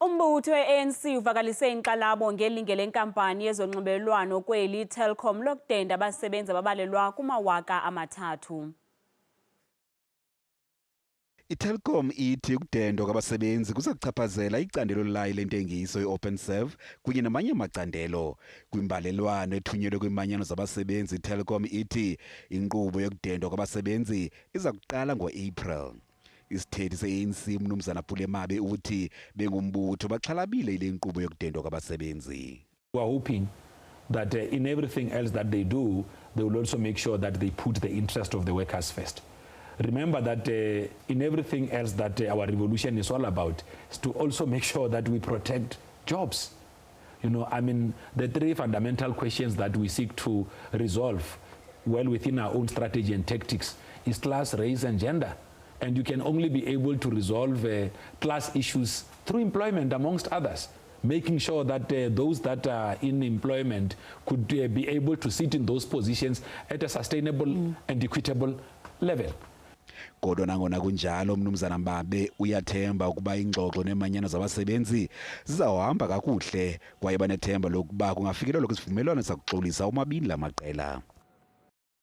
Umbutho we-ANC uvakalise inxalabo ngelinge lenkampani yezonxibelelwano kweli Telkom lokudenda abasebenzi ababalelwa kuma-3,000. iTelkom ithi ukudendwa kwabasebenzi kuzakuchaphazela icandelo layo lentengiso i-OpenServe kunye namanye amacandelo. Kwimbalelwano ethunyelwe kwimanyano zabasebenzi, iTelkom ithi inkqubo yokudendwa kwabasebenzi iza kuqala ngo-April. Isithethi se-ANC uMnumzana Pulemabe uthi bengumbutho baxhalabile ile nkqubo yokudendwa kwabasebenzi. We are hoping that in everything else that they do, they will also make sure that they put the interest of the workers first. Remember that in everything else that our revolution is all about, is to also make sure that we protect jobs. You know, I mean, the three fundamental questions that we seek to resolve well within our own strategy and tactics is class, race, and gender. And you can only be able to resolve class issues through employment, amongst others, making sure that those that are in employment could be able to sit in those positions at a sustainable and equitable level. Kodwa nangona kunjalo uMnumzana Mbabe uyathemba ukuba ingxoxo nemanyano zabasebenzi zizawuhamba kakuhle kwaye banethemba lokuba kungafikelelwa kwisivumelwano sakuxolisa omabini la maqela.